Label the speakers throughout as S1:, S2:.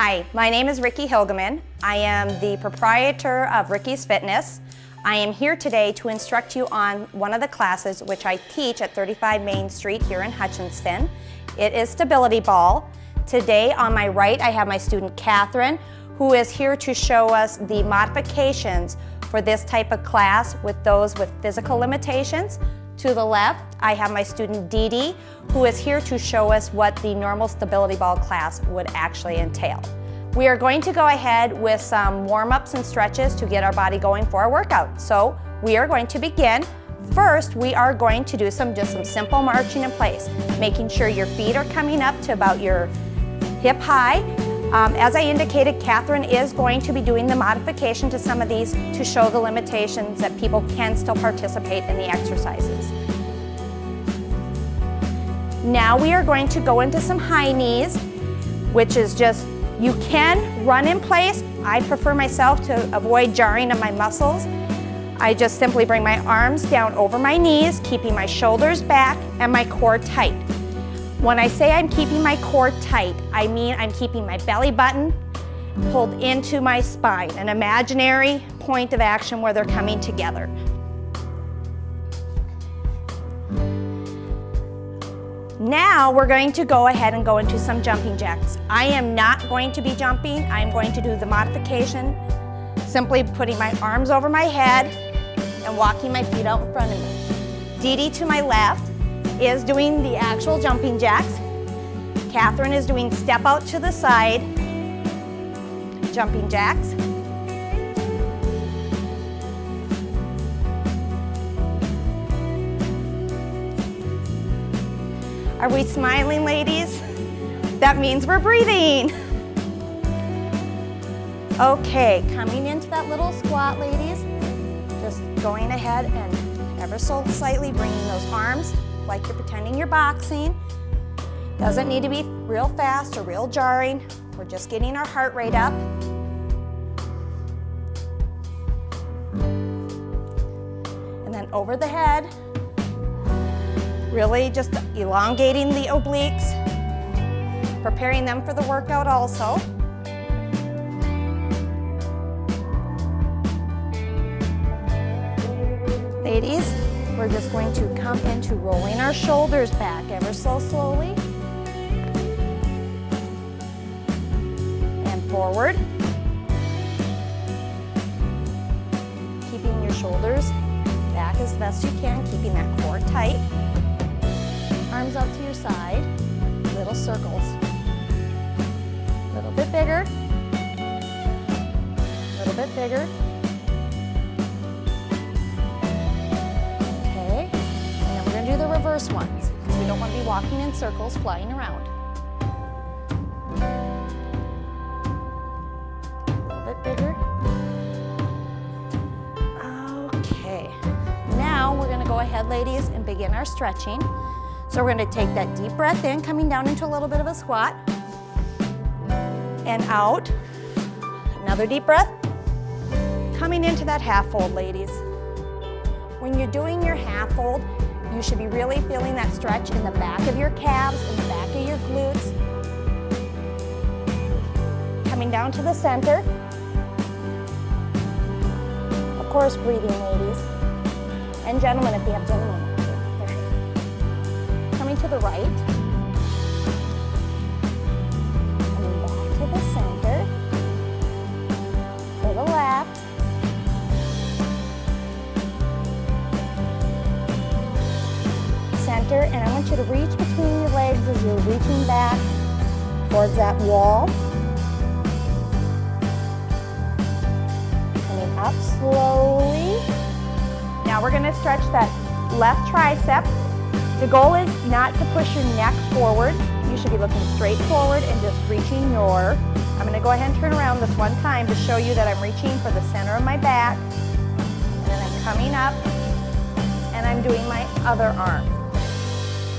S1: Hi, my name is Rikki Hilgemann. I am the proprietor of Rikki's Fitness. I am here today to instruct you on one of the classes which I teach at 35 Main Street here in Hutchinson. It is stability ball. Today on my right I have my student Catherine, who is here to show us the modifications for this type of class with those with physical limitations. To the left, I have my student Dee Dee, who is here to show us what the normal stability ball class would actually entail. We are going to go ahead with some warm-ups and stretches to get our body going for our workout. So we are going to begin. First, we are going to do just some simple marching in place, making sure your feet are coming up to about your hip high. As I indicated, Catherine is going to be doing the modification to some of these to show the limitations that people can still participate in the exercises. Now we are going to go into some high knees, which is just, you can run in place. I prefer myself to avoid jarring of my muscles. I just simply bring my arms down over my knees, keeping my shoulders back and my core tight. When I say I'm keeping my core tight, I mean I'm keeping my belly button pulled into my spine, an imaginary point of action where they're coming together. Now we're going to go ahead and go into some jumping jacks. I am not going to be jumping. I'm going to do the modification, simply putting my arms over my head and walking my feet out in front of me. Dee Dee to my left is doing the actual jumping jacks. Catherine is doing step out to the side, jumping jacks. Are we smiling, ladies? That means we're breathing. Okay, coming into that little squat, ladies. Just going ahead and ever so slightly bringing those arms like you're pretending you're boxing. Doesn't need to be real fast or real jarring. We're just getting our heart rate up. And then over the head, really just elongating the obliques, preparing them for the workout also. Ladies, we're just going to come into rolling our shoulders back ever so slowly. And forward. Keeping your shoulders back as best you can, keeping that core tight. Arms out to your side, little circles. A little bit bigger. A little bit bigger. Do the reverse ones, because we don't want to be walking in circles, flying around. A little bit bigger. Okay. Now we're going to go ahead, ladies, and begin our stretching. So we're going to take that deep breath in, coming down into a little bit of a squat. And out. Another deep breath. Coming into that half fold, ladies. When you're doing your half fold, you should be really feeling that stretch in the back of your calves, in the back of your glutes. Coming down to the center. Of course, breathing, ladies. And gentlemen, if you have gentlemen. Coming to the right. Coming back to the center. To the left. Center, and I want you to reach between your legs as you're reaching back towards that wall. Coming up slowly. Now we're going to stretch that left tricep. The goal is not to push your neck forward. You should be looking straight forward and just reaching your, I'm going to go ahead and turn around this one time to show you that I'm reaching for the center of my back. And then I'm coming up and I'm doing my other arm.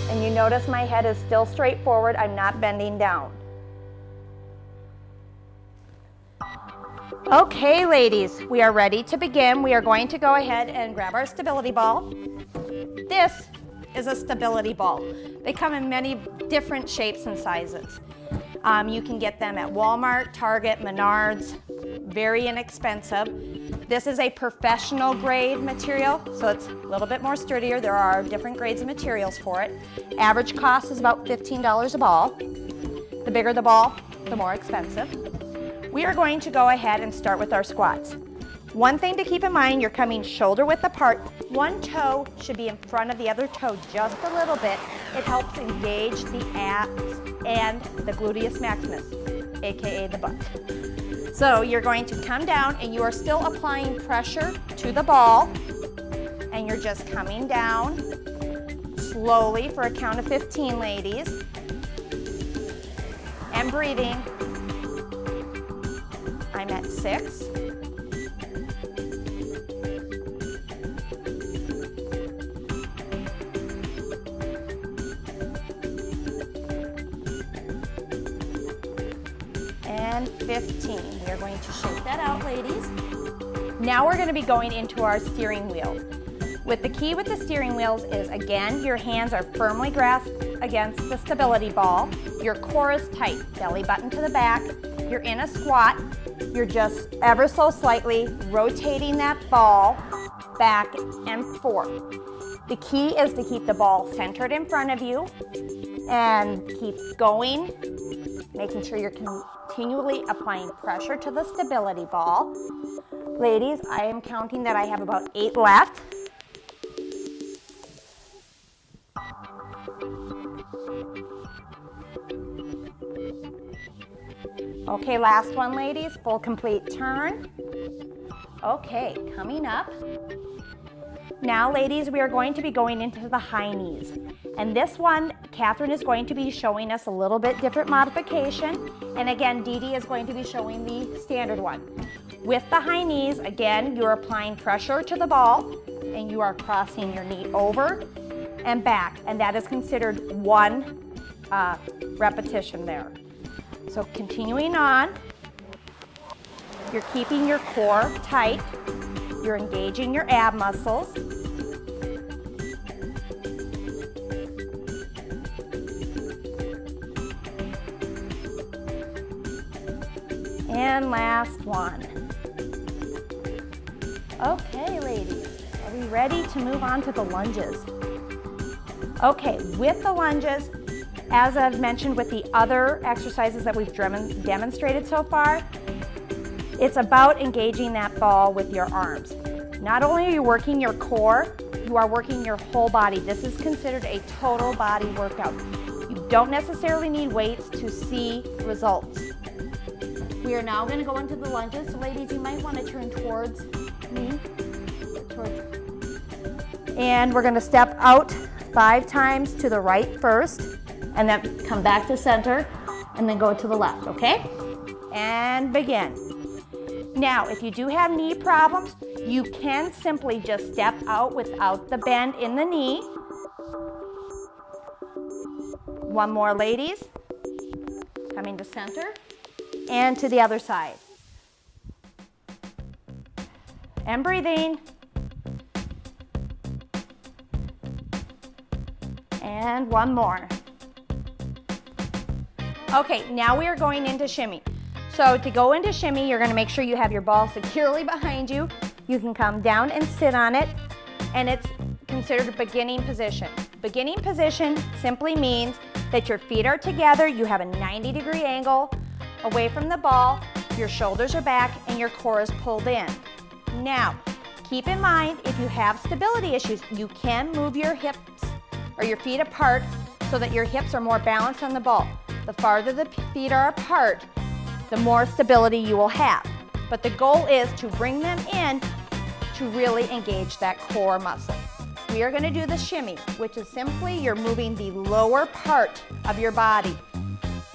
S1: And you notice my head is still straight forward. I'm not bending down. Okay, ladies, we are ready to begin. We are going to go ahead and grab our stability ball. This is a stability ball. They come in many different shapes and sizes. You can get them at Walmart, Target, Menards, very inexpensive. This is a professional grade material, so it's a little bit more sturdier. There are different grades of materials for it. Average cost is about $15 a ball. The bigger the ball, the more expensive. We are going to go ahead and start with our squats. One thing to keep in mind, you're coming shoulder width apart. One toe should be in front of the other toe just a little bit. It helps engage the abs and the gluteus maximus, aka the butt. So you're going to come down and you are still applying pressure to the ball, and you're just coming down slowly for a count of 15, ladies, and breathing. I'm at 6. And 15. We are going to shake that out, ladies. Now we're going to be going into our steering wheel. The key with the steering wheels is, again, your hands are firmly grasped against the stability ball. Your core is tight, belly button to the back. You're in a squat. You're just ever so slightly rotating that ball back and forth. The key is to keep the ball centered in front of you and keep going, making sure you're continually applying pressure to the stability ball. Ladies, I am counting that I have about 8 left. Okay, last one, ladies, full complete turn. Okay, coming up. Now, ladies, we are going to be going into the high knees. And this one, Catherine is going to be showing us a little bit different modification. And again, Dee Dee is going to be showing the standard one. With the high knees, again, you're applying pressure to the ball and you are crossing your knee over and back. And that is considered one repetition there. So continuing on, you're keeping your core tight. You're engaging your ab muscles. And last one. Okay, ladies, are we ready to move on to the lunges? Okay, with the lunges, as I've mentioned with the other exercises that we've demonstrated so far, it's about engaging that ball with your arms. Not only are you working your core, you are working your whole body. This is considered a total body workout. You don't necessarily need weights to see results. We are now going to go into the lunges. So ladies, you might want to turn towards me. And we're going to step out 5 times to the right first, and then come back to center, and then go to the left, okay? And begin. Now, if you do have knee problems, you can simply just step out without the bend in the knee. One more, ladies. Coming to center, and to the other side. And breathing. And one more. Okay, now we are going into shimmy. So to go into shimmy, you're going to make sure you have your ball securely behind you. You can come down and sit on it, and it's considered a beginning position. Beginning position simply means that your feet are together, you have a 90-degree angle away from the ball, your shoulders are back, and your core is pulled in. Now, keep in mind, if you have stability issues, you can move your hips or your feet apart so that your hips are more balanced on the ball. The farther the feet are apart, the more stability you will have. But the goal is to bring them in to really engage that core muscle. We are going to do the shimmy, which is simply you're moving the lower part of your body.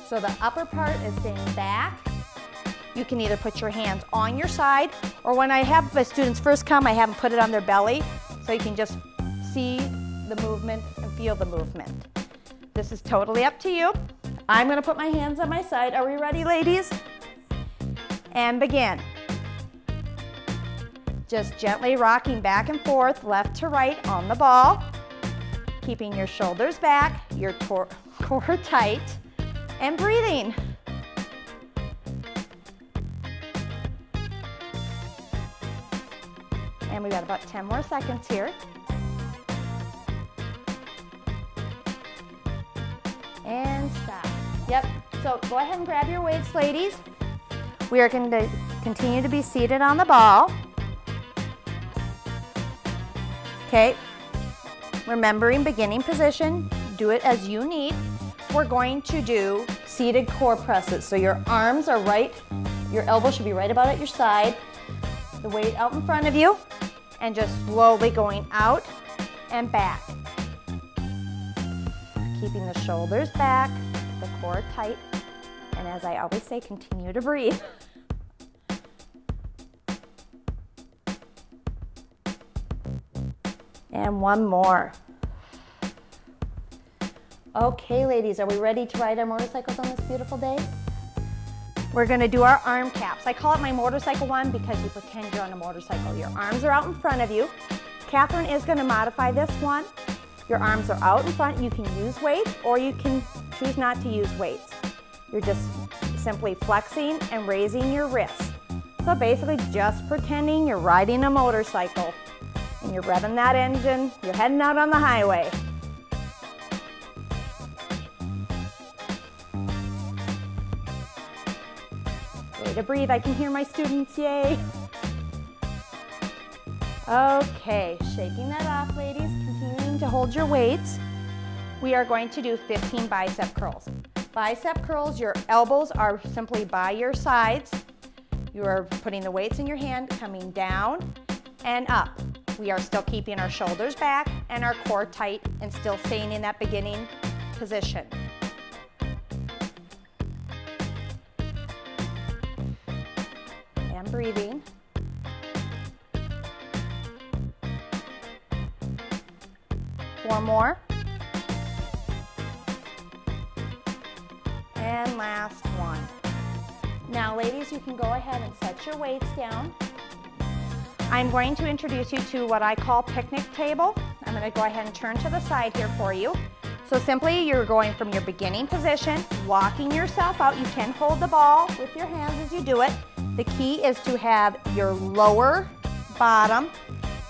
S1: So the upper part is staying back. You can either put your hands on your side, or when I have my students first come, I have them put it on their belly so you can just see the movement and feel the movement. This is totally up to you. I'm going to put my hands on my side. Are we ready, ladies? And begin. Just gently rocking back and forth, left to right on the ball, keeping your shoulders back, your core tight, and breathing. And we got about 10 more seconds here. And stop. Yep, so go ahead and grab your weights, ladies. We are going to continue to be seated on the ball. Okay, remembering beginning position, do it as you need. We're going to do seated core presses. So your arms are right, your elbow should be right about at your side, the weight out in front of you, and just slowly going out and back. Keeping the shoulders back, the core tight, and as I always say, continue to breathe. And one more. Okay, ladies, are we ready to ride our motorcycles on this beautiful day? We're gonna do our arm caps. I call it my motorcycle one because you pretend you're on a motorcycle. Your arms are out in front of you. Catherine is gonna modify this one. Your arms are out in front. You can use weights or you can choose not to use weights. You're just simply flexing and raising your wrists. So basically just pretending you're riding a motorcycle and you're revving that engine, you're heading out on the highway. Way to breathe, I can hear my students, yay. Okay, shaking that off, ladies, continuing to hold your weights. We are going to do 15 bicep curls. Bicep curls, your elbows are simply by your sides. You are putting the weights in your hand, coming down and up. We are still keeping our shoulders back and our core tight and still staying in that beginning position. And breathing. Four more. And last one. Now, ladies, you can go ahead and set your weights down. I'm going to introduce you to what I call picnic table. I'm going to go ahead and turn to the side here for you. So simply, you're going from your beginning position, walking yourself out. You can hold the ball with your hands as you do it. The key is to have your lower bottom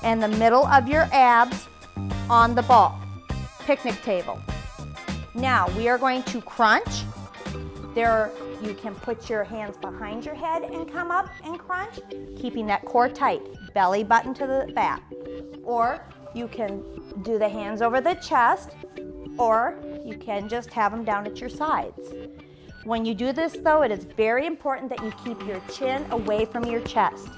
S1: and the middle of your abs on the ball. Picnic table. Now, we are going to crunch. You can put your hands behind your head and come up and crunch, keeping that core tight, belly button to the back. Or you can do the hands over the chest, or you can just have them down at your sides. When you do this though, it is very important that you keep your chin away from your chest.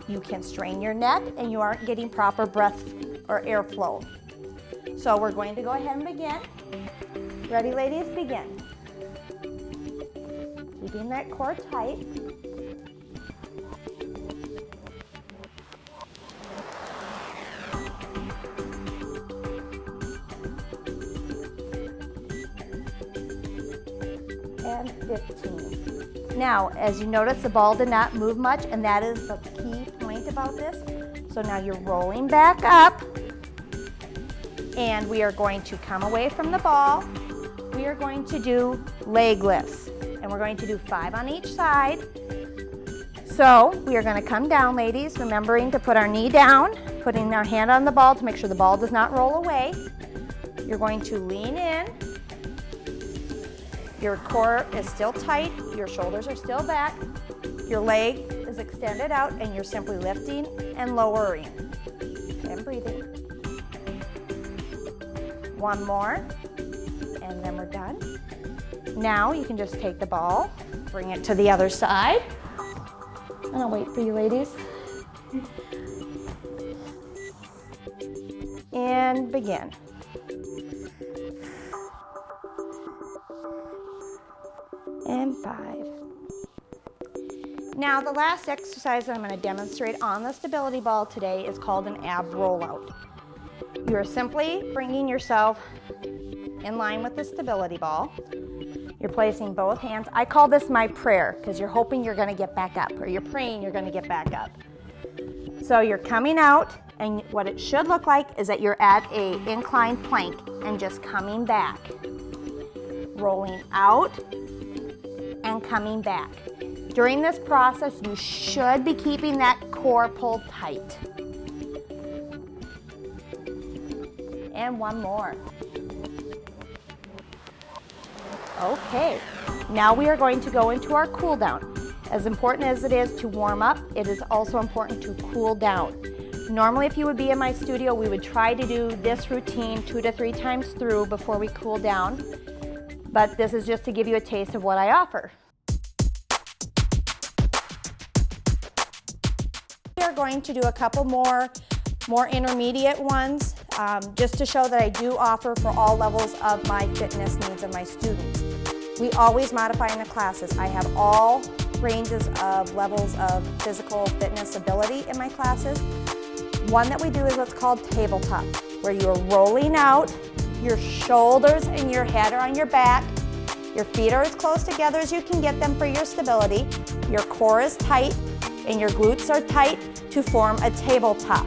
S1: You can strain your neck and you aren't getting proper breath or airflow. So we're going to go ahead and begin. Ready, ladies? Begin. Keeping that core tight. And 15. Now, as you notice, the ball did not move much, and that is the key point about this. So now you're rolling back up, and we are going to come away from the ball. We are going to do leg lifts. And we're going to do 5 on each side. So we are going to come down, ladies, remembering to put our knee down, putting our hand on the ball to make sure the ball does not roll away. You're going to lean in. Your core is still tight. Your shoulders are still back. Your leg is extended out, and you're simply lifting and lowering. And breathing. One more, and then we're done. Now you can just take the ball, bring it to the other side, and I'll wait for you, ladies. And begin. And 5. Now the last exercise that I'm going to demonstrate on the stability ball today is called an ab rollout. You're simply bringing yourself in line with the stability ball. You're placing both hands. I call this my prayer because you're hoping you're going to get back up, or you're praying you're going to get back up. So you're coming out, and what it should look like is that you're at an inclined plank and just coming back. Rolling out and coming back. During this process, you should be keeping that core pulled tight. And one more. Okay, now we are going to go into our cool down. As important as it is to warm up, it is also important to cool down. Normally, if you would be in my studio, we would try to do this routine 2 to 3 times through before we cool down. But this is just to give you a taste of what I offer. We are going to do a couple more intermediate ones, just to show that I do offer for all levels of my fitness needs of my students. We always modify in the classes. I have all ranges of levels of physical fitness ability in my classes. One that we do is what's called tabletop, where you are rolling out, your shoulders and your head are on your back, your feet are as close together as you can get them for your stability, your core is tight, and your glutes are tight to form a tabletop.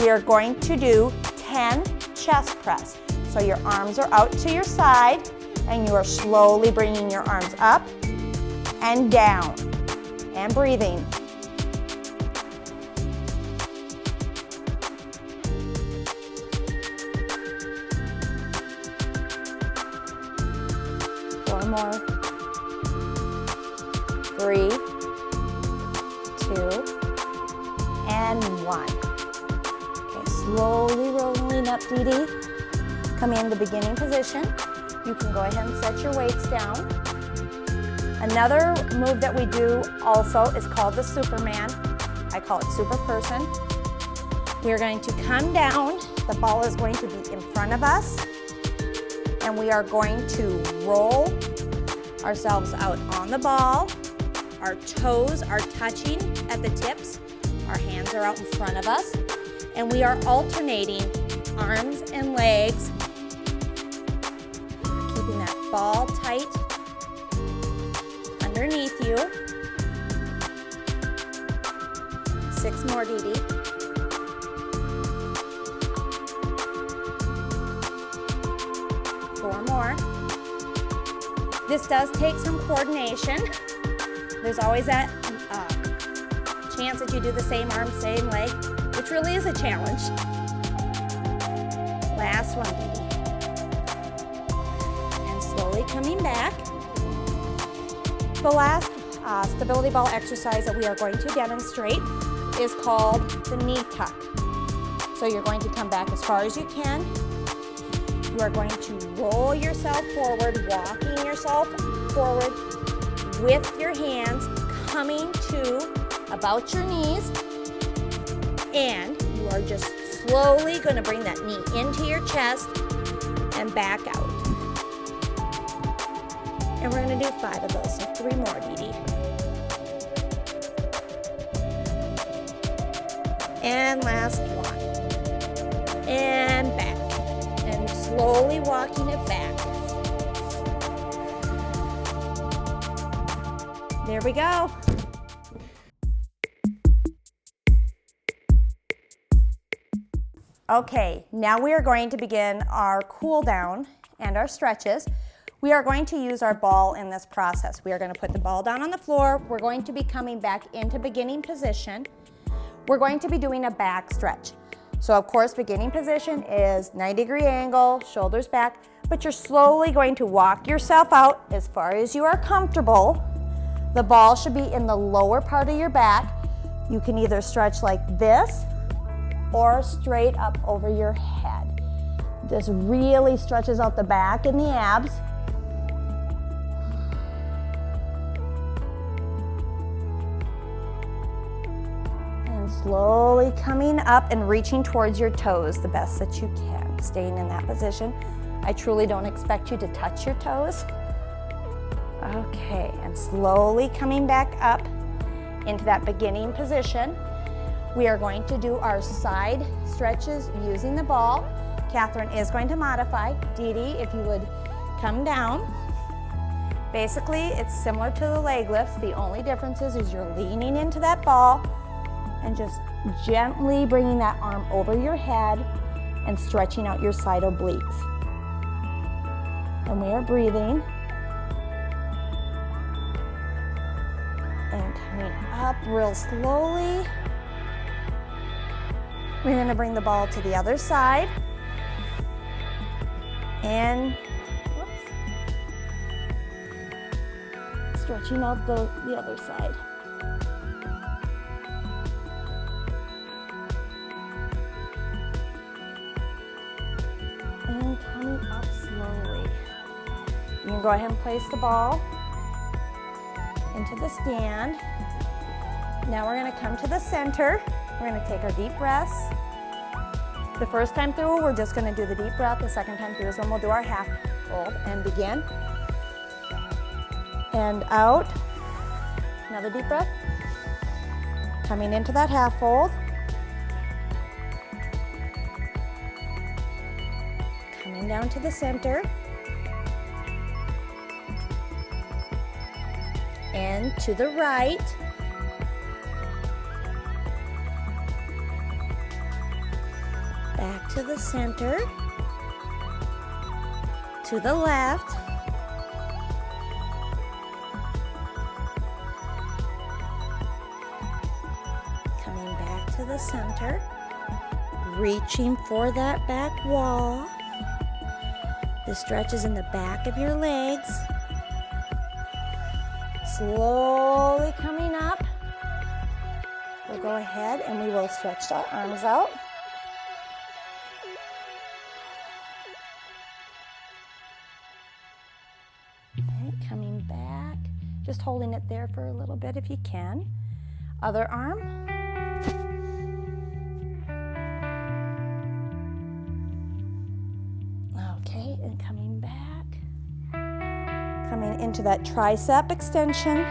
S1: We are going to do 10 chest press. So your arms are out to your side, and you are slowly bringing your arms up and down and breathing. Four more. 3, 2, and 1. Okay, slowly rolling up, Dee Dee. Come in the beginning position. You can go ahead and set your weights down. Another move that we do also is called the Superman. I call it Super Person. We are going to come down. The ball is going to be in front of us. And we are going to roll ourselves out on the ball. Our toes are touching at the tips. Our hands are out in front of us. And we are alternating arms and legs, keeping that ball tight underneath you. 6 more, Dee Dee. Four more. This does take some coordination. There's always that chance that you do the same arm, same leg, which really is a challenge. Last one, Dee Dee. And slowly coming back. The last stability ball exercise that we are going to demonstrate is called the knee tuck. So you're going to come back as far as you can. You are going to roll yourself forward, walking yourself forward with your hands coming to about your knees, and you are just slowly going to bring that knee into your chest and back out. And we're going to do 5 of those, so 3 more, Dee Dee. And last one. And back. And slowly walking it back. There we go. Okay, now we are going to begin our cool down and our stretches. We are going to use our ball in this process. We are going to put the ball down on the floor. We're going to be coming back into beginning position. We're going to be doing a back stretch. So of course, beginning position is 90-degree angle, shoulders back, but you're slowly going to walk yourself out as far as you are comfortable. The ball should be in the lower part of your back. You can either stretch like this or straight up over your head. This really stretches out the back and the abs. And slowly coming up and reaching towards your toes the best that you can, staying in that position. I truly don't expect you to touch your toes. Okay, and slowly coming back up into that beginning position. We are going to do our side stretches using the ball. Catherine is going to modify. Dee Dee, if you would come down. Basically, it's similar to the leg lifts. The only difference is you're leaning into that ball and just gently bringing that arm over your head and stretching out your side obliques. And we are breathing. And coming up real slowly. We're going to bring the ball to the other side. And stretching out the other side. And coming up slowly. You can go ahead and place the ball into the stand. Now we're going to come to the center. We're going to take our deep breaths. The first time through, we're just going to do the deep breath. The second time through is when we'll do our half fold and begin. And out. Another deep breath. Coming into that half fold. Coming down to the center. And to the right. Back to the center. To the left. Coming back to the center. Reaching for that back wall. The stretch is in the back of your legs. Slowly coming up. We'll go ahead and we will stretch our arms out. Okay, coming back. Just holding it there for a little bit if you can. Other arm. Okay, and coming back. Coming into that tricep extension.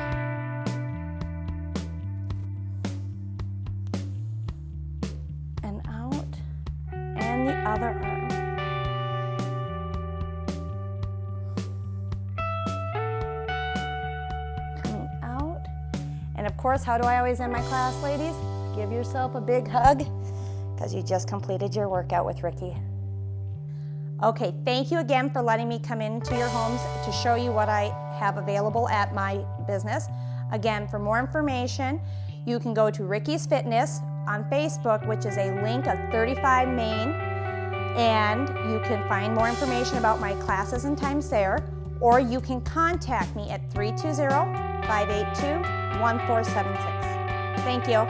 S1: And out. And the other arm. Coming out. And of course, how do I always end my class, ladies? Give yourself a big hug because you just completed your workout with Rikki. Okay, thank you again for letting me come into your homes to show you what I have available at my business. Again, for more information, you can go to Rikki's Fitness on Facebook, which is a link of 35 Main, and you can find more information about my classes and times there, or you can contact me at 320-582-1476. Thank you.